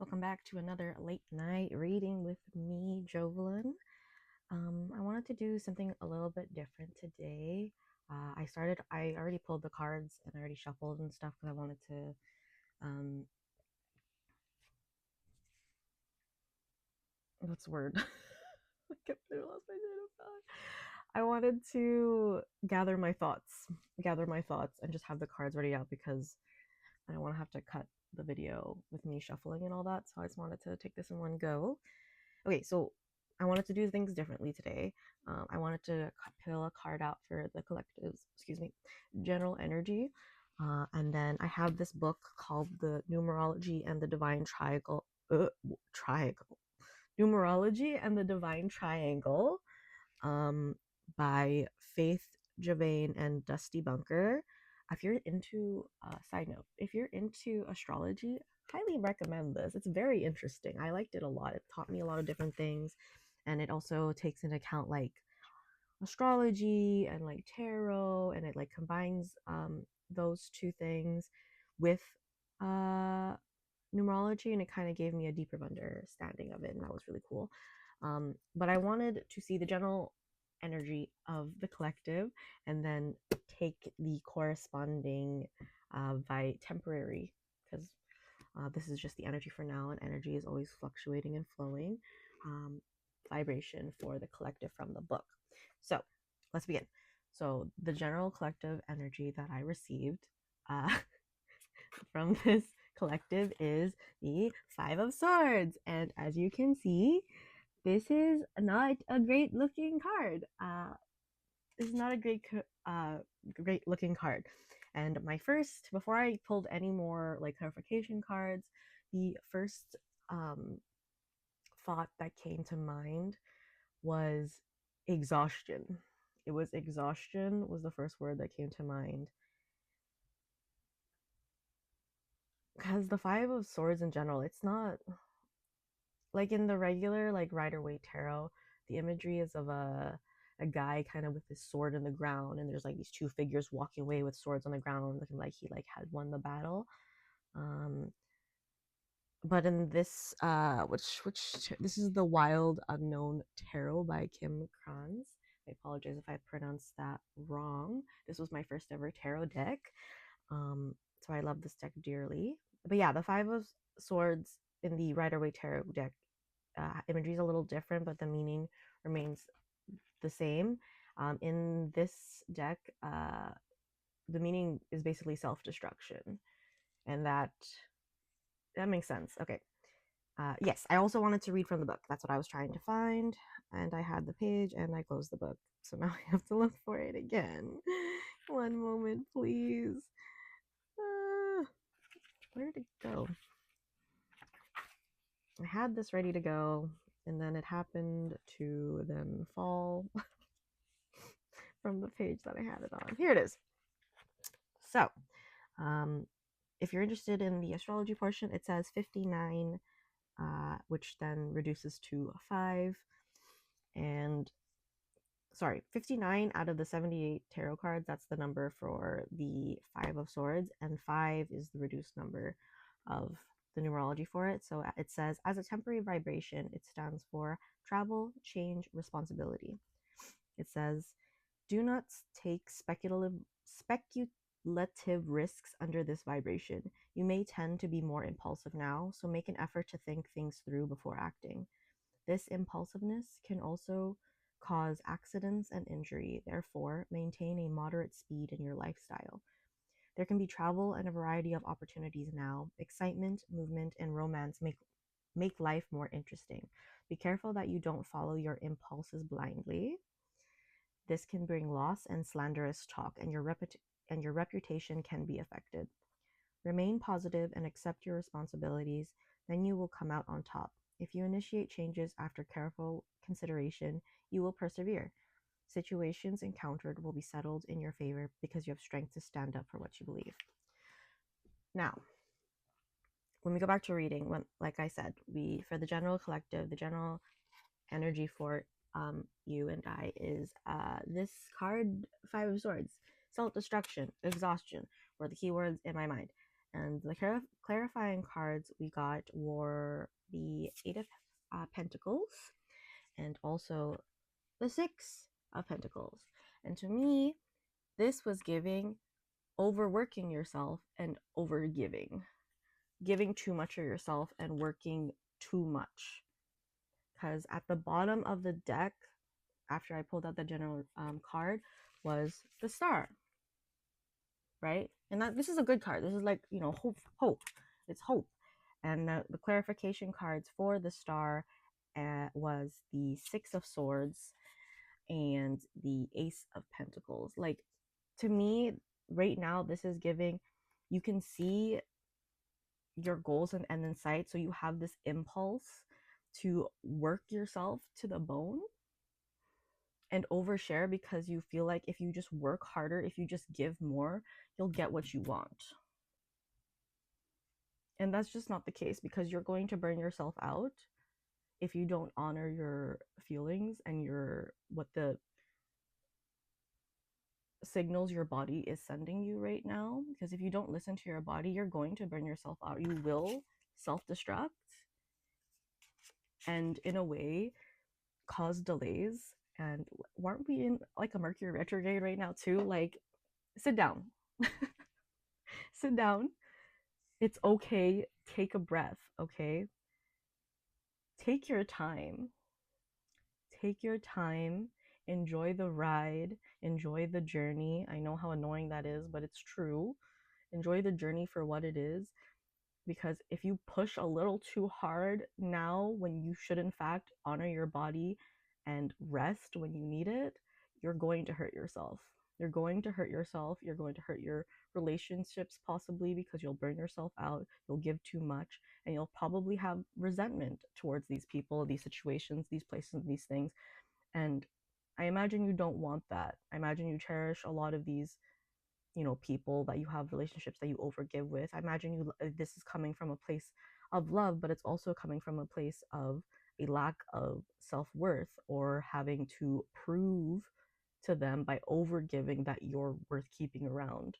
Welcome back to another late night reading with me, Jovelyn. I wanted to do something a little bit different today. I already pulled the cards and I already shuffled and stuff because I wanted to, what's the word? I completely lost my train of thought. I wanted to gather my thoughts and just have the cards ready out because I don't want to have to cut the video with me shuffling and all that. So I just wanted to take this in one go. Okay, so I wanted to do things differently today. I wanted to pull a card out for the collective's, general energy. And then I have this book called The Numerology and the Divine Triangle. Triangle. Numerology and the Divine Triangle um, by Faith Javane and Dusty Bunker. If you're into, side note, if you're into astrology, highly recommend this. It's very interesting. I liked it a lot. It taught me a lot of different things, and it also takes into account like astrology and like tarot, and it like combines those two things with uh numerology, and it kind of gave me a deeper understanding of it, and that was really cool. But I wanted to see the general energy of the collective and then take the corresponding by temporary, because this is just the energy for now, and energy is always fluctuating and flowing. um, Vibration for the collective from the book. So let's begin. So the general collective energy that I received uh, from this collective is the Five of Swords. And as you can see, this is not a great looking card. This is not a great looking card. And before I pulled any more like clarification cards, the first thought that came to mind was exhaustion. It was exhaustion was the first word that came to mind. Because the Five of Swords in general, it's not like in the regular like Rider-Waite tarot, the imagery is of a guy kind of with his sword in the ground, and there's like these two figures walking away with swords on the ground, looking like he like had won the battle. Um, but in this, which this is the Wild Unknown Tarot by Kim Kranz. I apologize if I pronounced that wrong. This was my first ever tarot deck, so I love this deck dearly. But yeah, the Five of Swords in the Rider-Waite tarot deck, imagery is a little different, but the meaning remains the same. In this deck, the meaning is basically self-destruction, and that makes sense. Okay. Yes, I also wanted to read from the book. That's what I was trying to find, and I had the page, and I closed the book. So now I have to look for it again. One moment, please. Where did it go? I had this ready to go, and then it happened to then fall from the page that I had it on. Here it is. So, if you're interested in the astrology portion, it says 59, which then reduces to 5. And 59 out of the 78 tarot cards, that's the number for the Five of Swords, and 5 is the reduced number of the numerology for it. So it says, as a temporary vibration, it stands for travel, change, responsibility. It says, do not take speculative risks under this vibration. You may tend to be more impulsive now, so make an effort to think things through before acting. This impulsiveness can also cause accidents and injury. Therefore, maintain a moderate speed in your lifestyle. There can be travel and a variety of opportunities now. Excitement, movement, and romance make life more interesting. Be careful that you don't follow your impulses blindly. This can bring loss and slanderous talk, and your reputation can be affected. Remain positive and accept your responsibilities, then you will come out on top. If you initiate changes after careful consideration, you will persevere. Situations encountered will be settled in your favor because you have strength to stand up for what you believe. Now, when we go back to reading, like I said, for the general collective, the general energy for you and I is this card, Five of Swords, self-destruction, exhaustion, were the keywords in my mind. And the clarifying cards we got were the Eight of Pentacles and also the Six of Pentacles. And to me, this was giving overworking yourself and overgiving, giving too much of yourself and working too much. Because at the bottom of the deck, after I pulled out the general card, was the Star, right? And that this is a good card. This is like, you know, hope. It's hope. And the clarification cards for the Star was the Six of Swords and the Ace of Pentacles. Like, to me, right now, this is giving, you can see your goals and end in sight. So you have this impulse to work yourself to the bone and overshare because you feel like if you just work harder, if you just give more, you'll get what you want. And that's just not the case, because you're going to burn yourself out if you don't honor your feelings and your what the signals your body is sending you right now. Because if you don't listen to your body, you're going to burn yourself out. You will self-destruct and in a way cause delays. And aren't we in like a Mercury retrograde right now too? Like, sit down. Sit down. It's okay. Take a breath, okay? Take your time. Take your time. Enjoy the ride. Enjoy the journey. I know how annoying that is, but it's true. Enjoy the journey for what it is. Because if you push a little too hard now, when you should in fact honor your body and rest when you need it, you're going to hurt yourself. You're going to hurt yourself. You're going to hurt your relationships, possibly, because you'll burn yourself out. You'll give too much, and you'll probably have resentment towards these people, these situations, these places, these things. And I imagine you don't want that. I imagine you cherish a lot of these, you know, people that you have relationships that you overgive with. I imagine you this is coming from a place of love, but it's also coming from a place of a lack of self-worth, or having to prove to them by overgiving that you're worth keeping around,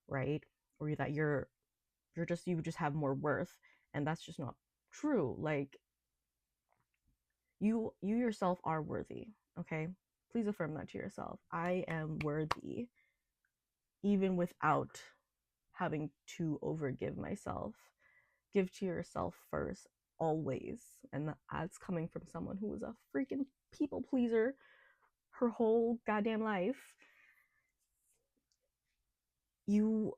right? Or that you just have more worth, and that's just not true. Like, you yourself are worthy, okay? Please affirm that to yourself. I am worthy, even without having to overgive myself. Give to yourself first, always. And that's coming from someone who was a freaking people pleaser her whole goddamn life. You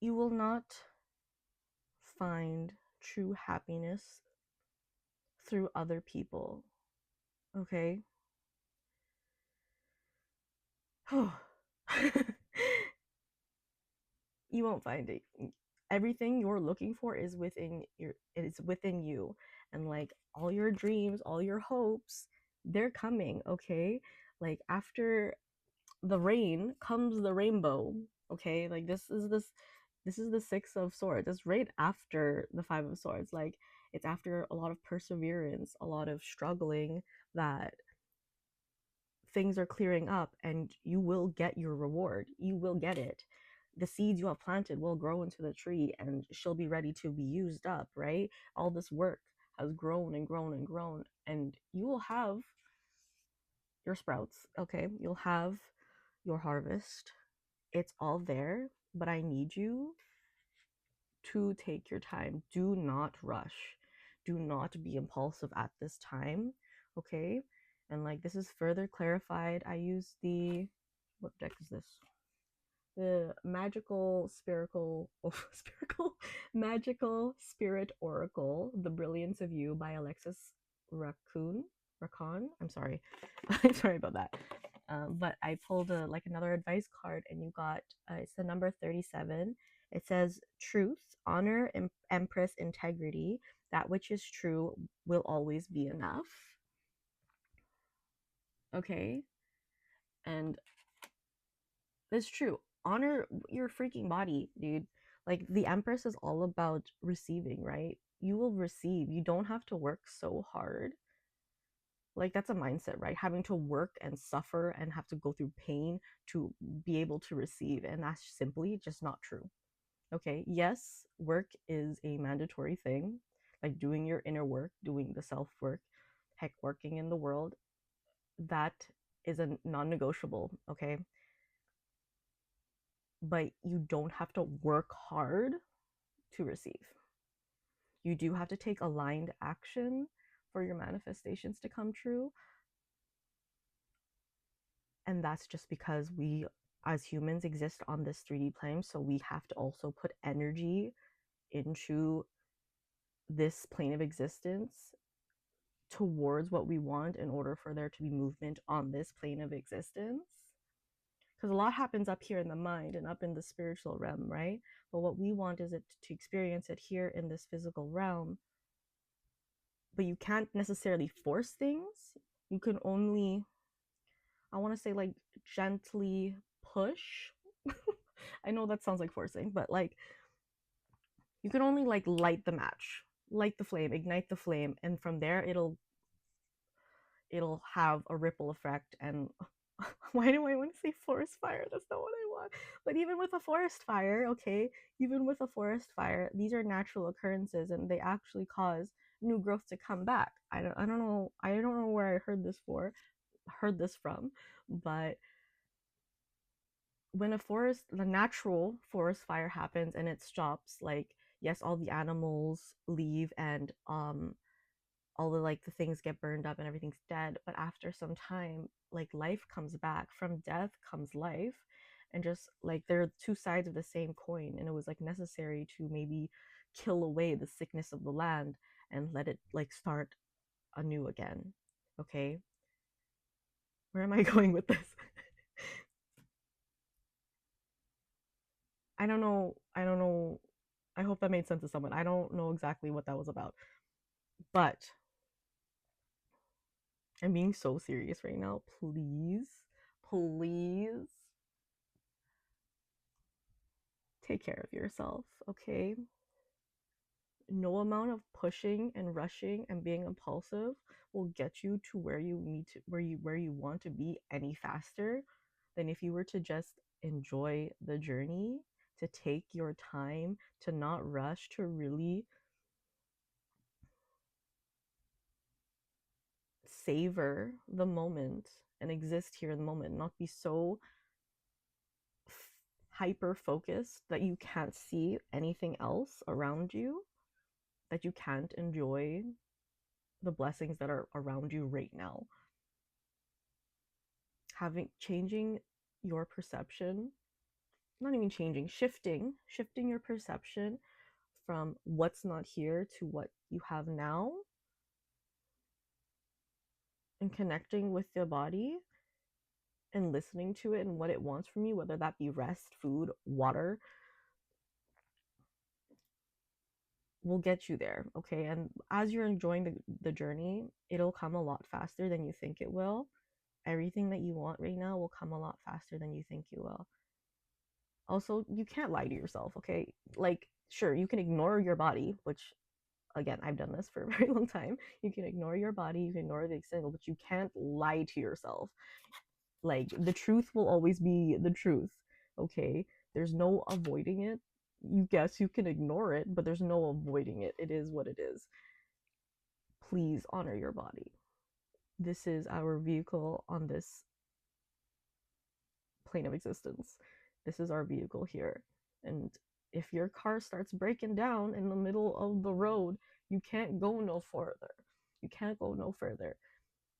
will not find true happiness through other people, okay? You won't find it. Everything you're looking for is within you. And like, all your dreams, all your hopes, they're coming, okay? Like, after the rain comes the rainbow, okay? Like, this is the Six of Swords. It's right after the Five of Swords. Like, it's after a lot of perseverance, a lot of struggling, that things are clearing up, and you will get your reward. You will get it. The seeds you have planted will grow into the tree, and she'll be ready to be used up, right? All this work has grown and grown and grown, and you will have your sprouts, okay? You'll have your harvest. It's all there, but I need you to take your time. Do not rush. Do not be impulsive at this time, okay? And like, this is further clarified. I use the, what deck is this? The Magical Spirit Oracle, The Brilliance of You by Alexis Raccoon. I'm sorry. I'm sorry about that. But I pulled like another advice card, and you got it's the number 37. It says truth, honor, empress, integrity. That which is true will always be enough. Okay, and it's true. Honor your freaking body, dude. Like, the empress is all about receiving, right? You will receive. You don't have to work so hard. Like, that's a mindset, right? Having to work and suffer and have to go through pain to be able to receive. And that's simply just not true. Okay. Yes, work is a mandatory thing, like doing your inner work, doing the self work, heck, working in the world. That is a non negotiable. Okay. But you don't have to work hard to receive. You do have to take aligned action for your manifestations to come true. And that's just because we as humans exist on this 3D plane, so we have to also put energy into this plane of existence towards what we want in order for there to be movement on this plane of existence. Because a lot happens up here in the mind and up in the spiritual realm, right? But what we want is it to experience it here in this physical realm. But you can't necessarily force things. You can only, I want to say, like, gently push. I know that sounds like forcing, but like, you can only like light the match, light the flame, ignite the flame, and from there it'll have a ripple effect. And why do I want to say forest fire? That's not what I want. But even with a forest fire, okay, even with a forest fire, these are natural occurrences and they actually cause new growth to come back. I don't know where I heard this from, but when the natural forest fire happens and it stops, like, yes, all the animals leave and all the, like, the things get burned up and everything's dead, but after some time, like, life comes back. From death comes life. And just like, they're two sides of the same coin, and it was like necessary to maybe kill away the sickness of the land and let it like start anew again. Okay, where am I going with this? I don't know. I hope that made sense to someone. I don't know exactly what that was about, but I'm being so serious right now. Please, please take care of yourself, okay? No amount of pushing and rushing and being impulsive will get you to where you want to be any faster than if you were to just enjoy the journey, to take your time, to not rush, to really savor the moment and exist here in the moment, not be so hyper focused that you can't see anything else around you, that you can't enjoy the blessings that are around you right now. Changing your perception, not even changing, shifting your perception from what's not here to what you have now, and connecting with the body and listening to it and what it wants from you, whether that be rest, food, water, will get you there. Okay. And as you're enjoying the journey, it'll come a lot faster than you think it will. Everything that you want right now will come a lot faster than you think you will. Also, you can't lie to yourself. Okay, like, sure, you can ignore your body, which, again, I've done this for a very long time. You can ignore your body, you can ignore the external, but you can't lie to yourself. Like, the truth will always be the truth. Okay, there's no avoiding it. You guess you can ignore it, but there's no avoiding it. It is what it is. Please honor your body. This is our vehicle on this plane of existence. This is our vehicle here. And if your car starts breaking down in the middle of the road, you can't go no further. You can't go no further.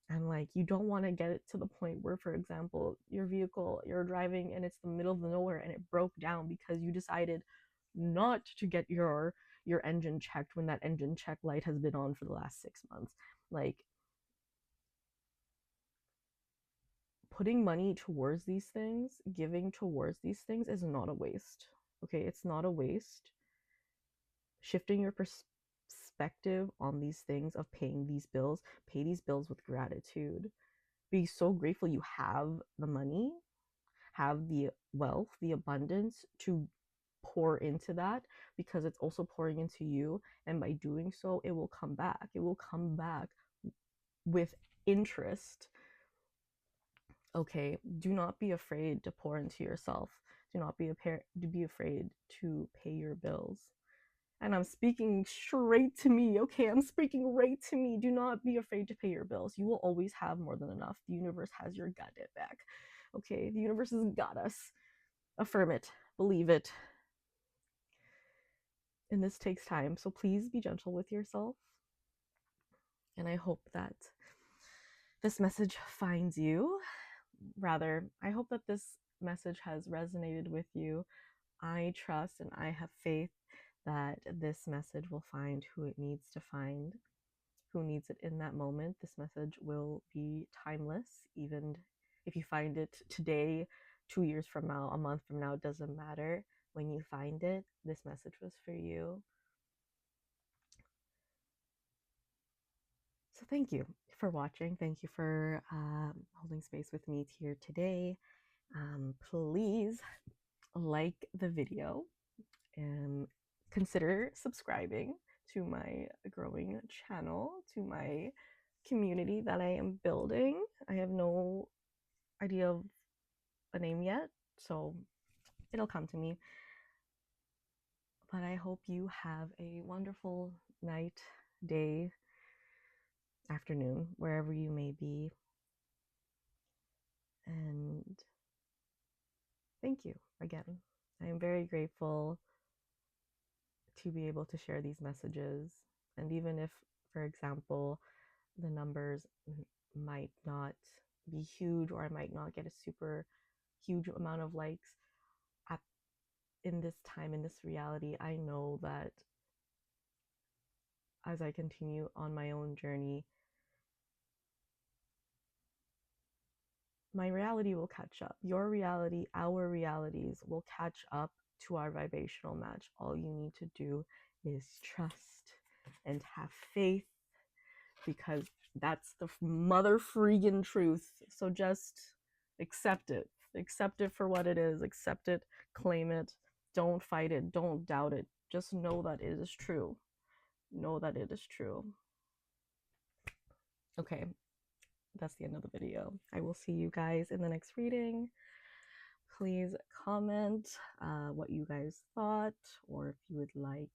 And like, you don't want to get it to the point where, for example, your vehicle, you're driving and it's the middle of the nowhere and it broke down because you decided not to get your engine checked when that engine check light has been on for the last 6 months. Like, putting money towards these things, giving towards these things is not a waste. Okay, it's not a waste. Shifting your perspective on these things of paying these bills, pay these bills with gratitude. Be so grateful you have the money, have the wealth, the abundance to pour into that, because it's also pouring into you. And by doing so, it will come back. It will come back with interest. Okay, do not be afraid to pour into yourself. Do not be afraid to pay your bills. And I'm speaking straight to me. Okay, I'm speaking right to me. Do not be afraid to pay your bills. You will always have more than enough. The universe has your goddamn back. Okay, the universe has got us. Affirm it, believe it. And this takes time. So please be gentle with yourself. And I hope that this message finds you. Rather, I hope that this message has resonated with you. I trust and I have faith that this message will find who it needs to find, who needs it in that moment. This message will be timeless, even if you find it today, 2 years from now, a month from now, it doesn't matter. When you find it, this message was for you. So thank you for watching. Thank you for holding space with me here today. Please like the video and consider subscribing to my growing channel, to my community that I am building. I have no idea of a name yet, so it'll come to me. But I hope you have a wonderful night, day, afternoon, wherever you may be. And thank you again. I am very grateful to be able to share these messages. And even if, for example, the numbers might not be huge, or I might not get a super huge amount of likes at in this time, in this reality, I know that as I continue on my own journey, my reality will catch up. Your reality, our realities will catch up to our vibrational match. All you need to do is trust and have faith, because that's the mother freaking truth. So just accept it. Accept it for what it is. Accept it. Claim it. Don't fight it. Don't doubt it. Just know that it is true. Know that it is true. Okay, that's the end of the video. I will see you guys in the next reading. Please comment what you guys thought, or if you would like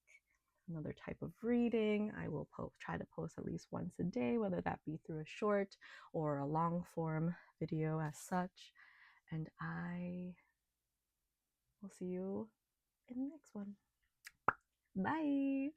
another type of reading. I will try to post at least once a day, whether that be through a short or a long form video as such. And I will see you in the next one. Bye.